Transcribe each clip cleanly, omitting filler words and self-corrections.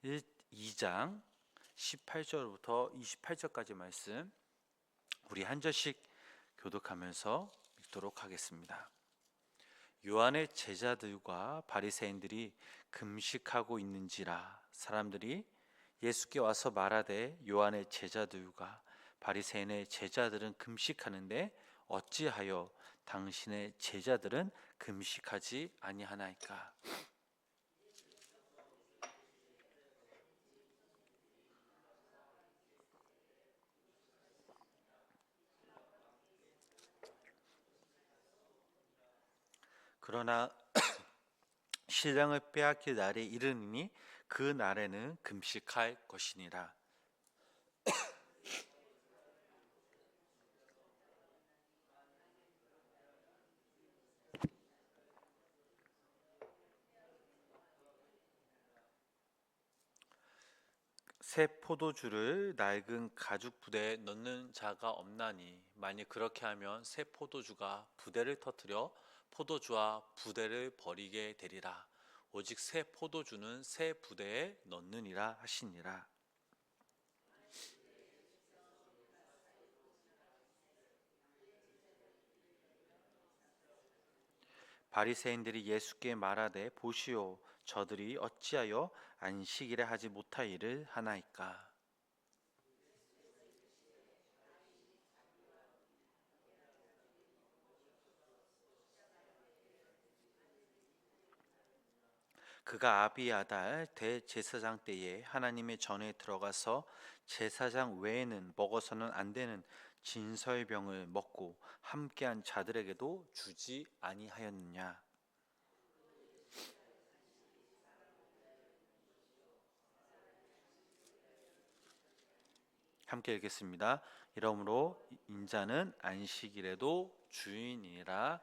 2장 18절부터 28절까지 말씀 우리 한 절씩 교독하면서 읽도록 하겠습니다. 요한의 제자들과 바리새인들이 금식하고 있는지라 사람들이 예수께 와서 말하되 요한의 제자들과 바리새인의 제자들은 금식하는데 어찌하여 당신의 제자들은 금식하지 아니하나이까? 그러나 신랑을 빼앗길 날이 이르니 그 날에는 금식할 것이니라. 새 포도주를 낡은 가죽 부대에 넣는 자가 없나니 만일 그렇게 하면 새 포도주가 부대를 터뜨려 포도주와 부대를 버리게 되리라. 오직 새 포도주는 새 부대에 넣느니라 하시니라. 바리새인들이 예수께 말하되 보시오 저들이 어찌하여 안식일에 하지 못하이를 하나이까? 그가 아비아달 대제사장 때에 하나님의 전에 들어가서 제사장 외에는 먹어서는 안 되는 진설병을 먹고 함께한 자들에게도 주지 아니하였느냐? 함께 읽겠습니다. 이러므로 인자는 안식일에도 주인이라.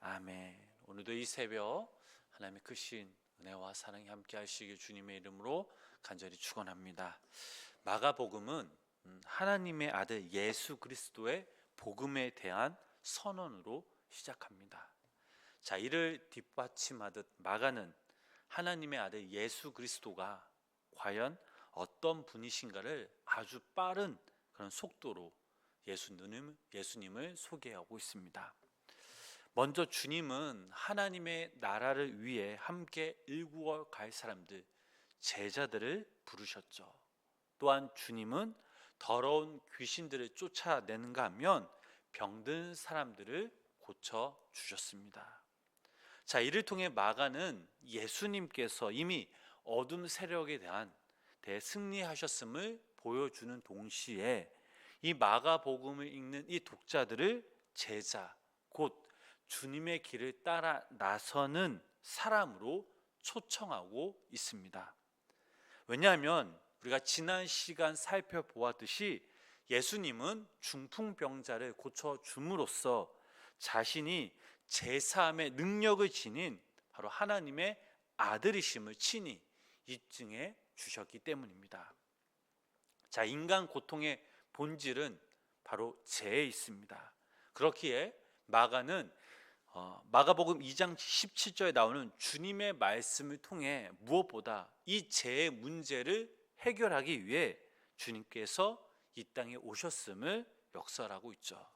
아멘. 오늘도 이 새벽 하나님의 크신 은혜와 사랑이 함께 하시길 주님의 이름으로 간절히 축원합니다. 마가복음은 하나님의 아들 예수 그리스도의 복음에 대한 선언으로 시작합니다. 자, 이를 뒷받침하듯 마가는 하나님의 아들 예수 그리스도가 과연 어떤 분이신가를 아주 빠른 그런 속도로 예수님을 소개하고 있습니다. 먼저 주님은 하나님의 나라를 위해 함께 일구어 갈 사람들, 제자들을 부르셨죠. 또한 주님은 더러운 귀신들을 쫓아내는가 하면 병든 사람들을 고쳐 주셨습니다. 자, 이를 통해 마가는 예수님께서 이미 어둠 세력에 대한 대승리하셨음을 보여주는 동시에 이 마가복음을 읽는 이 독자들을 제자, 곧 주님의 길을 따라 나서는 사람으로 초청하고 있습니다. 왜냐하면 우리가 지난 시간 살펴보았듯이 예수님은 중풍병자를 고쳐줌으로써 자신이 제사함의 능력을 지닌 바로 하나님의 아들이심을 친히 입증해 주셨기 때문입니다. 자, 인간 고통의 본질은 바로 죄에 있습니다. 그렇기에 마가는 마가복음 2장 17절에 나오는 주님의 말씀을 통해 무엇보다 이 죄의 문제를 해결하기 위해 주님께서 이 땅에 오셨음을 역설하고 있죠.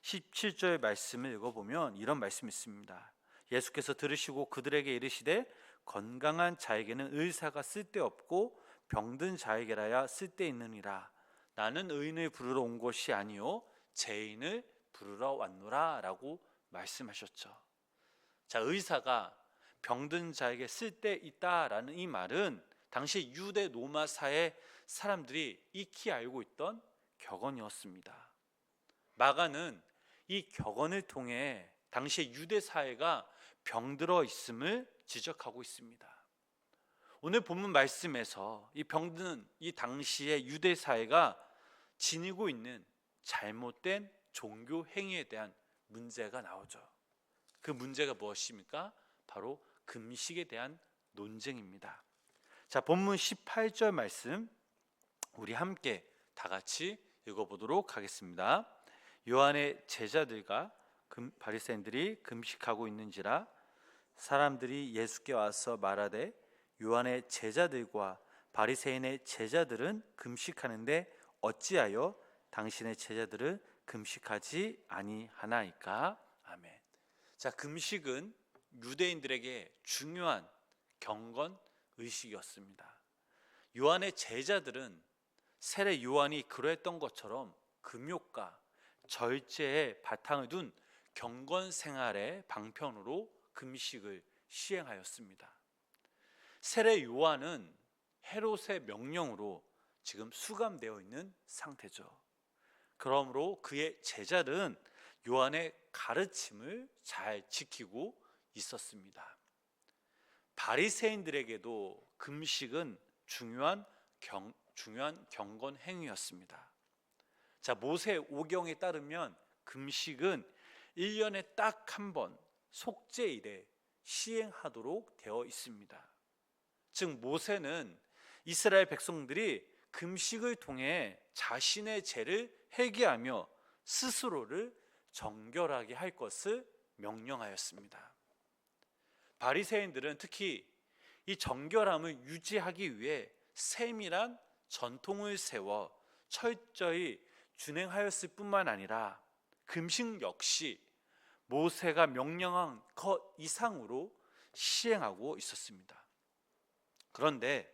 17절 말씀을 읽어보면 이런 말씀이 있습니다. 예수께서 들으시고 그들에게 이르시되 건강한 자에게는 의사가 쓸데없고 병든 자에게라야 쓸데있느니라. 나는 의인을 부르러 온 것이 아니요 죄인을 부르러 왔노라 라고 말씀하셨죠. 자, 의사가 병든 자에게 쓸데있다라는 이 말은 당시 유대 로마 사회 사람들이 익히 알고 있던 격언이었습니다. 마가는 이 격언을 통해 당시 유대 사회가 병들어 있음을 지적하고 있습니다. 오늘 본문 말씀에서 이 병든 이 당시의 유대 사회가 지니고 있는 잘못된 종교 행위에 대한 문제가 나오죠. 그 문제가 무엇입니까? 바로 금식에 대한 논쟁입니다. 자, 본문 18절 말씀 우리 함께 다 같이 읽어보도록 하겠습니다. 요한의 제자들과 바리새인들이 금식하고 있는지라 사람들이 예수께 와서 말하되 요한의 제자들과 바리새인의 제자들은 금식하는데 어찌하여 당신의 제자들은 금식하지 아니하나이까? 아멘. 자, 금식은 유대인들에게 중요한 경건 의식이었습니다. 요한의 제자들은 세례 요한이 그러했던 것처럼 금욕과 절제에 바탕을 둔 경건 생활의 방편으로 금식을 시행하였습니다. 세례 요한은 헤롯의 명령으로 지금 수감되어 있는 상태죠. 그러므로 그의 제자들은 요한의 가르침을 잘 지키고 있었습니다. 바리새인들에게도 금식은 중요한 경건 행위였습니다. 자, 모세 오경에 따르면 금식은 1년에 딱 한 번 속죄일에 시행하도록 되어 있습니다. 즉 모세는 이스라엘 백성들이 금식을 통해 자신의 죄를 회개하며 스스로를 정결하게 할 것을 명령하였습니다. 바리새인들은 특히 이 정결함을 유지하기 위해 세밀한 전통을 세워 철저히 준행하였을 뿐만 아니라 금식 역시 모세가 명령한 것 이상으로 시행하고 있었습니다. 그런데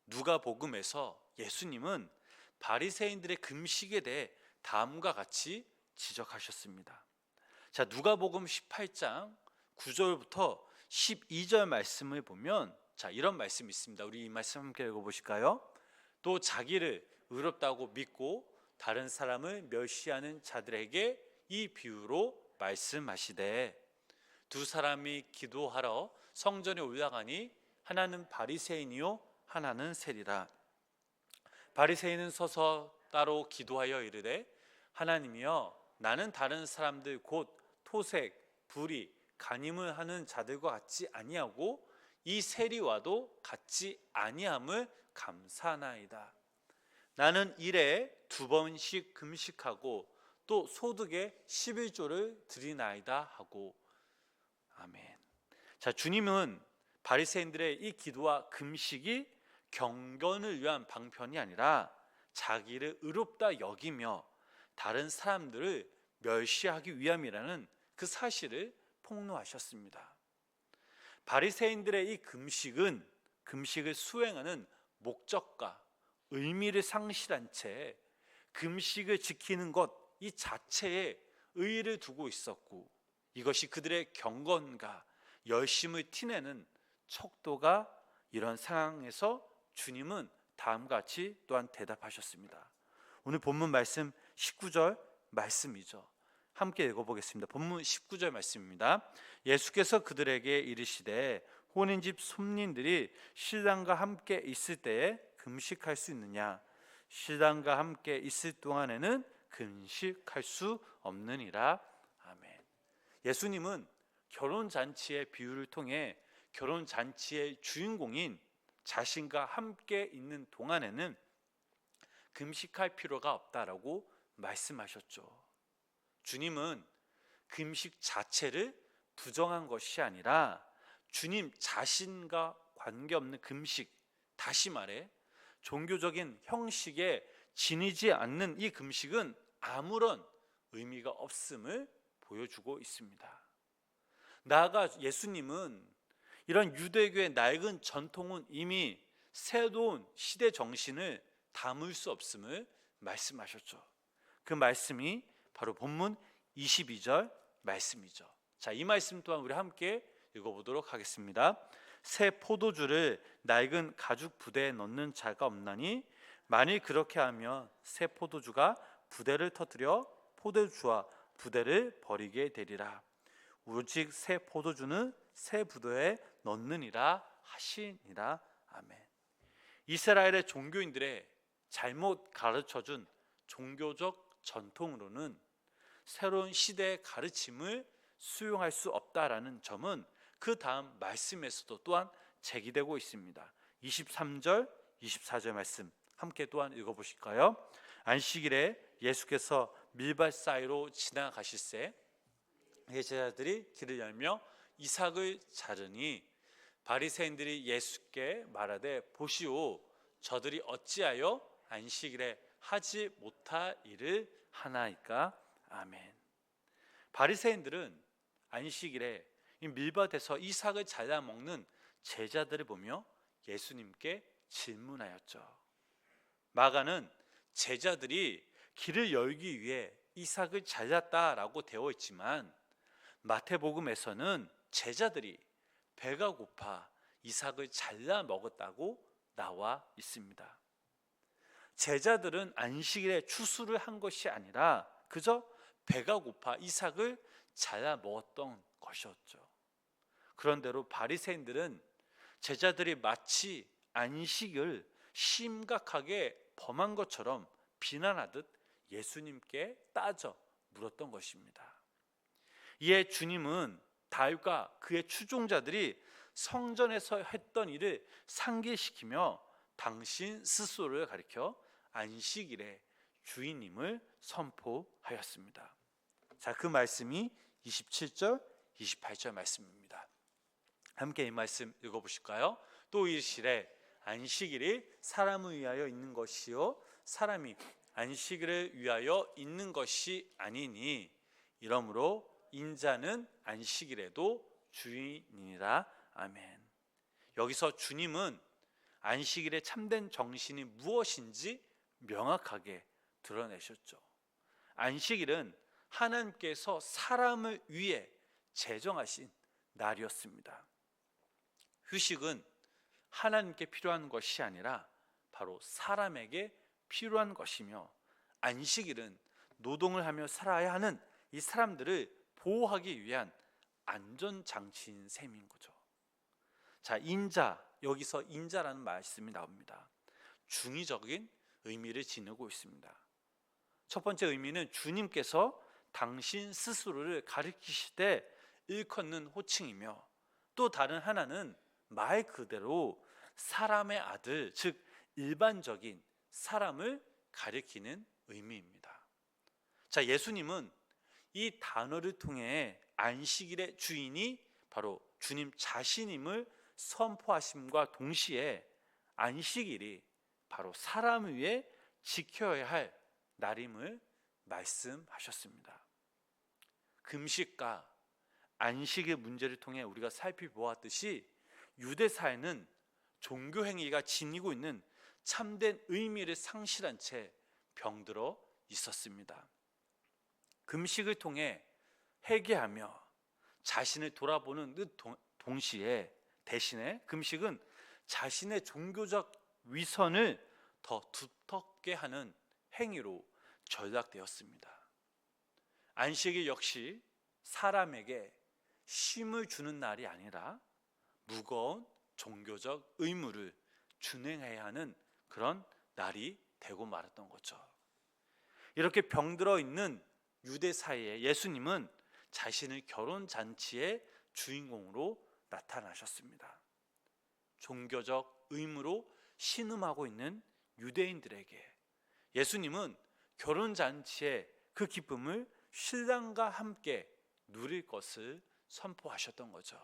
누가복음에서 예수님은 바리새인들의 금식에 대해 다음과 같이 지적하셨습니다. 자, 누가복음 18장 9절부터 12절 말씀을 보면 자, 이런 말씀이 있습니다. 우리 이 말씀 함께 읽어보실까요? 또 자기를 의롭다고 믿고 다른 사람을 멸시하는 자들에게 이 비유로 말씀하시되 두 사람이 기도하러 성전에 올라가니 하나는 바리새인이요 하나는 세리라. 바리새인은 서서 따로 기도하여 이르되 하나님이여 나는 다른 사람들 곧 토색, 불의, 간임을 하는 자들과 같지 아니하고 이 세리와도 같지 아니함을 감사하나이다. 나는 일에 2번씩 금식하고 또 소득의 11조를 드리나이다 하고. 아멘. 자, 주님은 바리새인들의 이 기도와 금식이 경건을 위한 방편이 아니라 자기를 의롭다 여기며 다른 사람들을 멸시하기 위함이라는 그 사실을 폭로하셨습니다. 바리새인들의 이 금식을 수행하는 목적과 의미를 상실한 채 금식을 지키는 것 이 자체에 의의를 두고 있었고 이것이 그들의 경건과 열심을 티내는 척도가 이런 상황에서 주님은 다음과 같이 또한 대답하셨습니다. 오늘 본문 말씀 19절 말씀이죠. 함께 읽어보겠습니다. 본문 19절 말씀입니다. 예수께서 그들에게 이르시되 혼인집 손님들이 신랑과 함께 있을 때에 금식할 수 있느냐? 신랑과 함께 있을 동안에는 금식할 수 없느니라. 아멘. 예수님은 결혼잔치의 비유를 통해 결혼잔치의 주인공인 자신과 함께 있는 동안에는 금식할 필요가 없다라고 말씀하셨죠. 주님은 금식 자체를 부정한 것이 아니라 주님 자신과 관계없는 금식, 다시 말해 종교적인 형식에 지니지 않는 이 금식은 아무런 의미가 없음을 보여주고 있습니다. 나아가 예수님은 이런 유대교의 낡은 전통은 이미 새로운 시대 정신을 담을 수 없음을 말씀하셨죠. 그 말씀이 바로 본문 22절 말씀이죠. 자, 이 말씀 또한 우리 함께 읽어보도록 하겠습니다. 새 포도주를 낡은 가죽 부대에 넣는 자가 없나니 만일 그렇게 하면 새 포도주가 부대를 터뜨려 포도주와 부대를 버리게 되리라. 오직 새 포도주는 새 부대에 넣느니라 하시니라. 아멘. 이스라엘의 종교인들의 잘못 가르쳐준 종교적 전통으로는 새로운 시대의 가르침을 수용할 수 없다라는 점은 그 다음 말씀에서도 또한 제기되고 있습니다. 23절, 24절 말씀 함께 또한 읽어보실까요? 안식일에 예수께서 밀밭 사이로 지나가실새 제자들이 길을 열며 이삭을 자르니 바리새인들이 예수께 말하되 보시오 저들이 어찌하여 안식일에 하지 못할 일을 하나이까? 아멘. 바리새인들은 안식일에 이 밀밭에서 이삭을 잘라 먹는 제자들을 보며 예수님께 질문하였죠. 마가는 제자들이 길을 열기 위해 이삭을 잘랐다라고 되어 있지만 마태복음에서는 제자들이 배가 고파 이삭을 잘라 먹었다고 나와 있습니다. 제자들은 안식일에 추수를 한 것이 아니라 그저 배가 고파 이삭을 잘라 먹었던 것이었죠. 그런데로 바리새인들은 제자들이 마치 안식을 심각하게 범한 것처럼 비난하듯 예수님께 따져 물었던 것입니다. 이에 주님은 다윗과 그의 추종자들이 성전에서 했던 일을 상기시키며 당신 스스로를 가리켜 안식일의 주인임을 선포하였습니다. 자, 그 말씀이 27절, 28절 말씀입니다. 함께 이 말씀 읽어보실까요? 또 이르시되 안식일이 사람을 위하여 있는 것이요 사람이 안식일을 위하여 있는 것이 아니니 이러므로 인자는 안식일에도 주인이니라. 아멘. 여기서 주님은 안식일의 참된 정신이 무엇인지 명확하게 드러내셨죠. 안식일은 하나님께서 사람을 위해 제정하신 날이었습니다. 휴식은 하나님께 필요한 것이 아니라 바로 사람에게 필요한 것이며 안식일은 노동을 하며 살아야 하는 이 사람들을 보호하기 위한 안전장치인 셈인 거죠. 자, 인자, 여기서 인자라는 말씀이 나옵니다. 중의적인 의미를 지니고 있습니다. 첫 번째 의미는 주님께서 당신 스스로를 가리키실 때 일컫는 호칭이며 또 다른 하나는 말 그대로 사람의 아들, 즉 일반적인 사람을 가리키는 의미입니다. 자, 예수님은 이 단어를 통해 안식일의 주인이 바로 주님 자신임을 선포하심과 동시에 안식일이 바로 사람을 위해 지켜야 할 날임을 말씀하셨습니다. 금식과 안식의 문제를 통해 우리가 살펴보았듯이 유대사회는 종교 행위가 지니고 있는 참된 의미를 상실한 채 병들어 있었습니다. 금식을 통해 회개하며 자신을 돌아보는 동시에 대신에 금식은 자신의 종교적 위선을 더 두텁게 하는 행위로 전락되었습니다. 안식일 역시 사람에게 쉼을 주는 날이 아니라 무거운 종교적 의무를 준행해야 하는 그런 날이 되고 말았던 거죠. 이렇게 병들어 있는 유대 사회에 예수님은 자신을 결혼 잔치의 주인공으로 나타나셨습니다. 종교적 의무로 신음하고 있는 유대인들에게 예수님은 결혼 잔치의 그 기쁨을 신랑과 함께 누릴 것을 선포하셨던 거죠.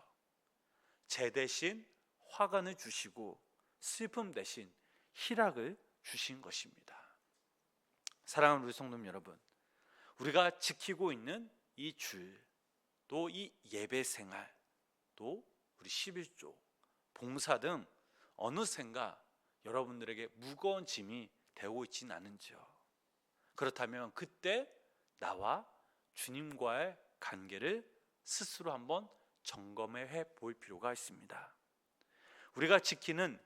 재 대신 화관을 주시고 슬픔 대신 희락을 주신 것입니다. 사랑하는 우리 성도님 여러분, 우리가 지키고 있는 이 줄, 또 이 예배 생활, 또 우리 11조, 봉사 등 어느샌가 여러분들에게 무거운 짐이 되고 있지는 않은지요. 그렇다면 그때 나와 주님과의 관계를 스스로 한번 점검해 볼 필요가 있습니다. 우리가 지키는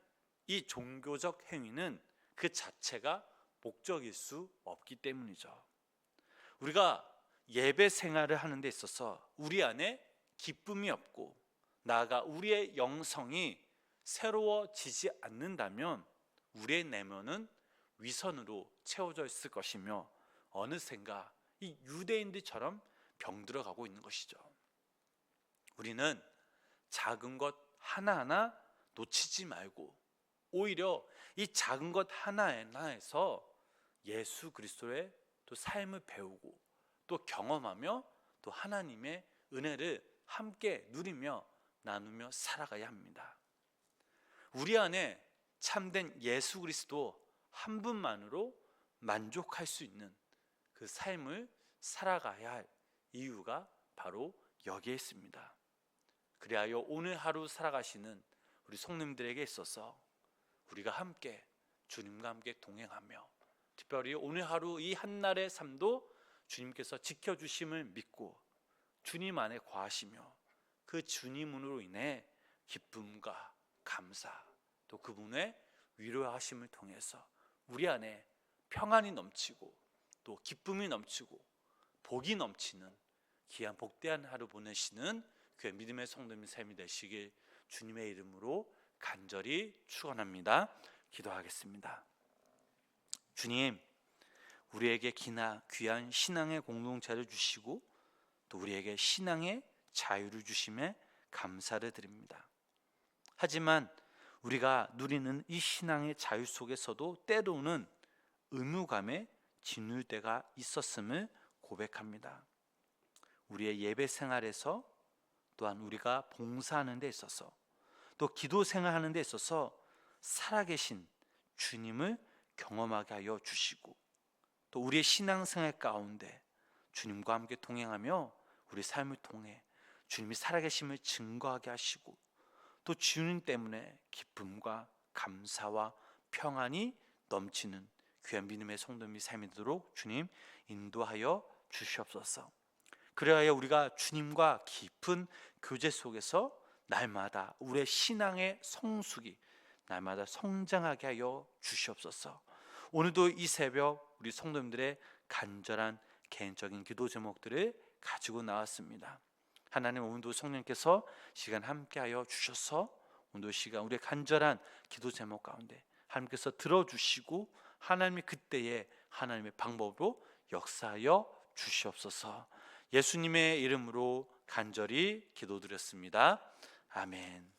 이 종교적 행위는 그 자체가 목적일 수 없기 때문이죠. 우리가 예배 생활을 하는 데 있어서 우리 안에 기쁨이 없고 나아가 우리의 영성이 새로워지지 않는다면 우리의 내면은 위선으로 채워져 있을 것이며 어느샌가 이 유대인들처럼 병들어가고 있는 것이죠. 우리는 작은 것 하나하나 놓치지 말고 오히려 이 작은 것 하나하나에서 예수 그리스도의 또 삶을 배우고 또 경험하며 또 하나님의 은혜를 함께 누리며 나누며 살아가야 합니다. 우리 안에 참된 예수 그리스도 한 분만으로 만족할 수 있는 그 삶을 살아가야 할 이유가 바로 여기에 있습니다. 그리하여 오늘 하루 살아가시는 우리 성도님들에게 있어서 우리가 함께 주님과 함께 동행하며, 특별히 오늘 하루 이 한날의 삶도 주님께서 지켜주심을 믿고 주님 안에 거하시며 그 주님으로 인해 기쁨과 감사, 또 그분의 위로하심을 통해서 우리 안에 평안이 넘치고 또 기쁨이 넘치고 복이 넘치는 귀한 복되한 하루 보내시는 그 믿음의 성도님 삶이 되시길 주님의 이름으로 간절히 축원합니다. 기도하겠습니다. 주님, 우리에게 귀한 신앙의 공동체를 주시고 또 우리에게 신앙의 자유를 주심에 감사를 드립니다. 하지만 우리가 누리는 이 신앙의 자유 속에서도 때로는 의무감에 짓눌 때가 있었음을 고백합니다. 우리의 예배 생활에서, 또한 우리가 봉사하는 데 있어서, 또 기도 생활하는 데 있어서 살아계신 주님을 경험하게 하여 주시고, 또 우리의 신앙생활 가운데 주님과 함께 동행하며 우리 삶을 통해 주님이 살아계심을 증거하게 하시고, 또 주님 때문에 기쁨과 감사와 평안이 넘치는 귀한 믿음의 성도님이 삶이 되도록 주님 인도하여 주시옵소서. 그래야 우리가 주님과 깊은 교제 속에서 날마다 우리의 신앙의 성숙이 날마다 성장하게 하여 주시옵소서. 오늘도 이 새벽 우리 성도님들의 간절한 개인적인 기도 제목들을 가지고 나왔습니다. 하나님, 오늘도 성령께서 시간 함께하여 주셔서 오늘도 시간 우리의 간절한 기도 제목 가운데 하나님께서 들어주시고 하나님이 그때에 하나님의 방법으로 역사하여 주시옵소서. 예수님의 이름으로 간절히 기도드렸습니다. 아멘.